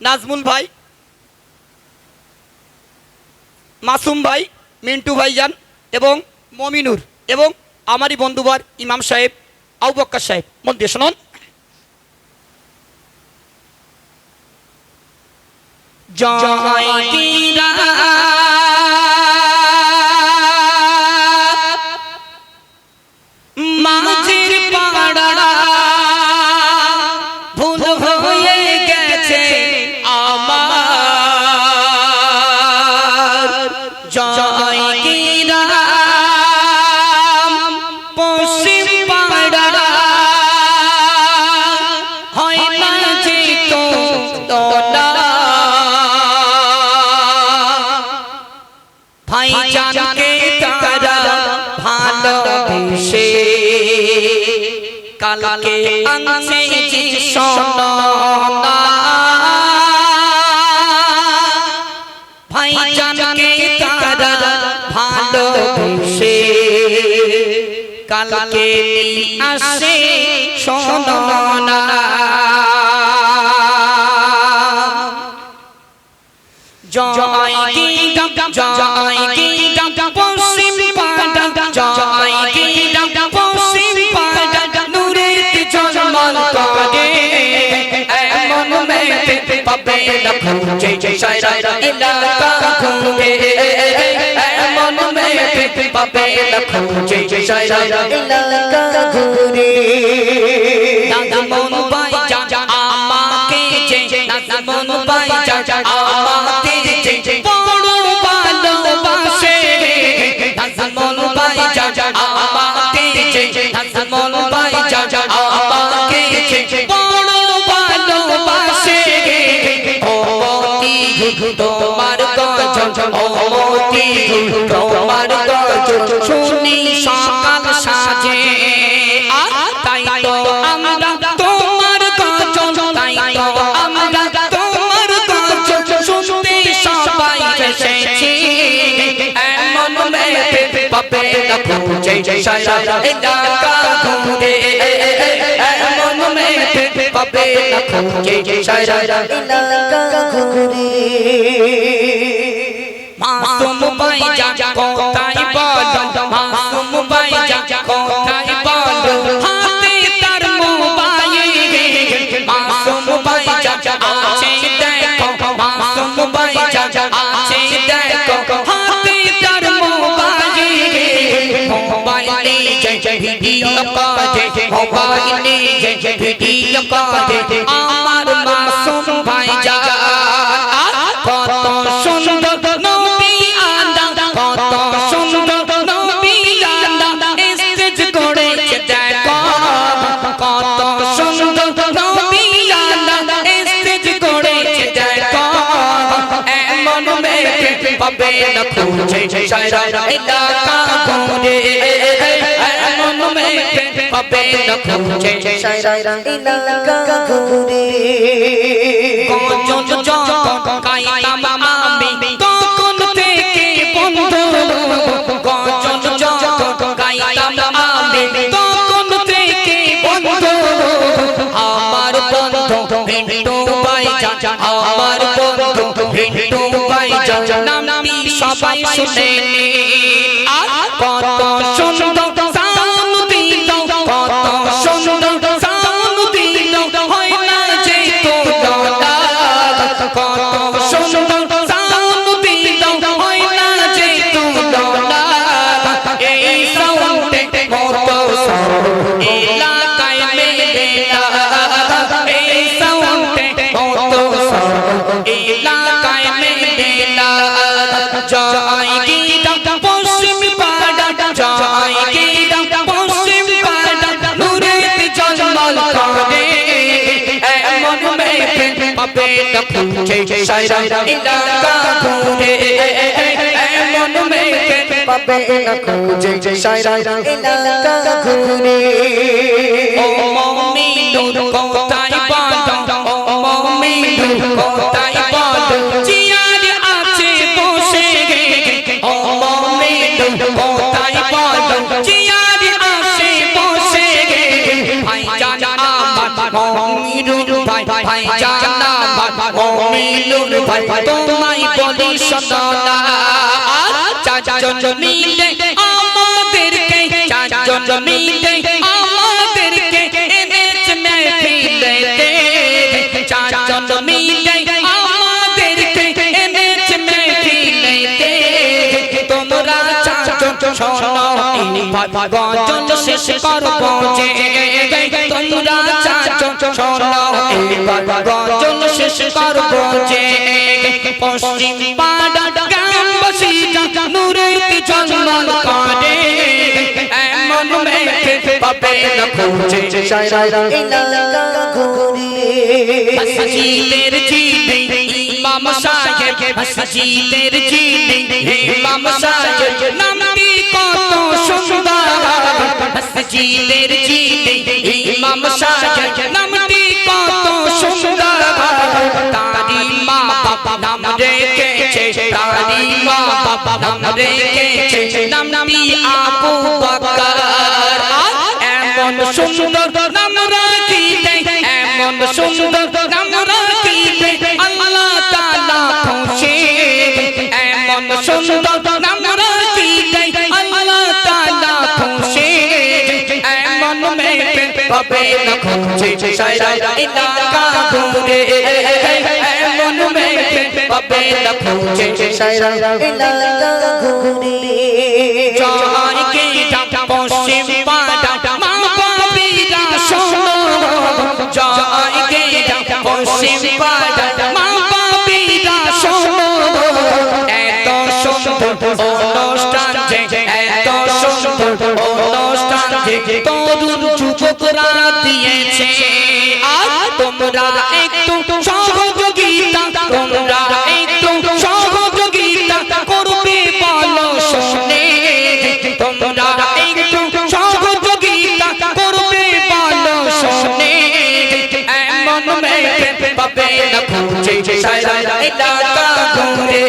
নাজমুল ভাই, মাসুম ভাই, মিন্টু ভাইজান এবং মমিনুর এবং আমারই বন্ধুবার ইমাম সাহেব আবু বক্কর সাহেব। মন দিয়ে শুনুন। মাঝির পাড়া ভুল হয়ে গেছে আমার, জয় গিরাম পশ্চিম পাড়া হয় না যে তোলা, ভাইজানকে তারা ভালোবেসে কালকে আনছে যে সোনা, ভাইজানকে তারা ভালোবেসে কালকে আসে সোনা। জয় গিরাম জয় গিরাম পশ্চিম পাড়া, জয় গিরাম পশ্চিম পাড়া, নূরের ঝলমল করে এমন মেয়ে পাবে না খুঁজে সারা এলাকা ঘুরে, এমন মেয়ে পাবে না খুঁজে সারা এলাকা ঘুরে। নাজমুল ভাইজান আমাকে যে, নাজমুল ভাইজান আমাকে যে বড় ভালোবাসে, নাজমুল ভাইজান আমাকে যে, নাজমুল ভাইজান আমাকে যে বড় ভালোবাসে। ও মতি তোমার গজল, ও মতি তোমার গজল শুনি সকাল সাজে, তাই তো আমরা তোমার গজল, তাই তো আমরা তোমার গজল শুনতে সবাই এসেছি। এমন মেয়ে পাবে না খুঁজে সারা এলাকা ঘুরে, এমন মেয়ে পাবে না খুঁজে সারা এলাকা ঘুরে। মাসুম ভাইজান কোথায় বলো, মাসুম ভাইজান কোথায় বলো, হাতে তার মোবাইল, মাসুম ভাইজান আছে দেখো, মাসুম ভাইজান আছে দেখো, হাতে তার মোবাইল, মোবাইলে যে ভিডিও করে, মোবাইলে যে ভিডিও করে আমার মাসুম ভাইজান কত সুন্দর নবী আদা, কত সুন্দর নবী আদা স্টেজ করেছে দেখো, কত সুন্দর নবী আদা স্টেজ করেছে দেখো। এমন মেয়ে পাবে না খুঁজে সারা এলাকা ঘুরে, এমন মেয়ে পাবে না খুঁজে সারা এলাকা ঘুরে। গজল যখন গাইতাম আমি তখন থেকে বন্ধু, গজল যখন গাইতাম আমি তখন থেকে বন্ধু, আমার বন্ধু মিন্টু ভাইজান, আমার বন্ধু মিন্টু ভাইজান নামটি সবাই শুনে, কত সুন্দর সাউন্ড দিল, কত সুন্দর সাউন্ড দিল, হয় না যে তোলা, কত সুন্দর সাউন্ড দিল, হয় না যে তোলা। এই সাউন্ডে কত এলাকায় মেলে না, এই সাউন্ডে কত এলাকায় মেলে না। জয় গিরাম পশ্চিম পাড়া, জয় গিরাম পশ্চিম পাড়া, নূরের ঝলমল করে এমন মেয়ে পাবে না খুঁজে সারা এলাকা ঘুরে, এমন মেয়ে পাবে না খুঁজে সারা এলাকা ঘুরে। ও মমিনুর কোথায় বলো, ও মমিনুর কোথায় বলো, জিয়ার আছে বসে, ও মমিনুর কোথায় বলো, জিয়ার আছে বসে। ভাইজান আমার মমিনুর ভাই, ভাইজান আমার মমিনুর ভাই তোমায় বলি শোনো না চারজন মিলে আমাদেরকে চারজন মিলে আমাদেরকে এনেছে মেহফিলেতে চারজন মিলে আমাদেরকে এনেছে মেহফিলেতে তোমরা চারজন শোনো এইবার গজল শেষ করবো যে তোমরা চারজন শোনো এইবার গজল শেষ করবো যে পশ্চিম পাড়া গ্রামবাসীরা নূরের ঝলমল করে এমন মেঘ পাবে না খুঁজে শায়রা এলাকা ঘুরে মসজিদের জিনে ইমাম সাহেব মসজিদের জিনে ইমাম সাহেব নামটি কত সুন্দর মসজিদের জিনে ইমাম সাহেব নামটি কত সুন্দর তারি মা বাবা নাম রেখেছে তারি মা বাবা নাম রেখেছে নামটি আবু বকর এমন সুন্দর নাম রাখিতে এমন সুন্দর নাম রাখিতে আল্লাহ তাআলা খুশি এমন সুন্দর নাম রাখিতে আল্লাহ তাআলা খুশি এমন মেঘ পাবে না খুঁজে শায়রা এলাকা ঘুরে এমন মেঘ পাবে না খুঁজে শায়রা এলাকা ঘুরে জয় কে পশ্চিম পাড়া মা বাবিরা শোনো জয় কে পশ্চিম পাড়া মা বাবিরা শোনো এত সুন্দর অনুষ্ঠান যে এত সুন্দর অনুষ্ঠান যে তরুণ যুবকরা দিয়েছে আর তোমরা একটু সহযোগিতা তোমরা একটু সহযোগিতা করবে বলো শুনে তোমরা একটু সহযোগিতা করবে বলো শুনে এমন মেঘ পাবে না খুঁজে শায়রা এলাকা ঘুরে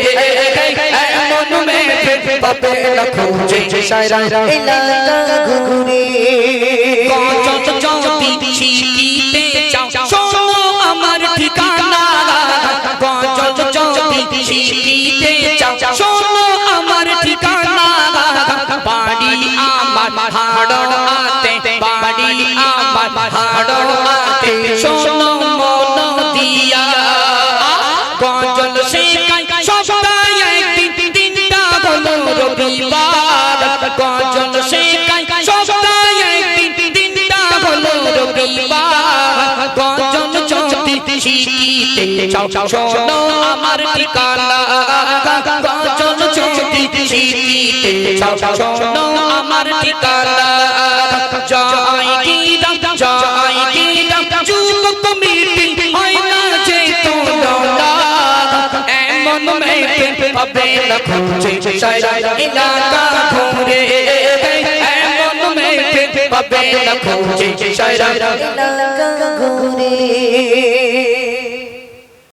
এমন মেঘ পাবে না খুঁজে শায়রা এলাকা ঘুরে কত যদি শিখিতে চাও শোনো আমার ঠিকানা কত যদি শিখিতে চাও শোনো আমার ঠিকানা বাড়ি আমার হাড়াতে বাড়ি আমার হাড়াতে শোনো মন দিয়া গজল শেখাই সপ্তাহে একদিন তিনটা হলো রবিবার গজল শেখাই সপ্তাহে একদিন তিনটা হলো রবিবার গজল যদি শিখিতে চাও শোনো আমার ঠিকানা গজল যদি শিখিতে চাও শোনো আমার ঠিকানা জয় গীরাম যুবক কমিটি হয় না যে তুলনা এমন মেঘ পাবে না খুঁজে শায়রা এলাকা ঘুরে এমন মেঘ পাবে না খুঁজে শায়রা এলাকা ঘুরে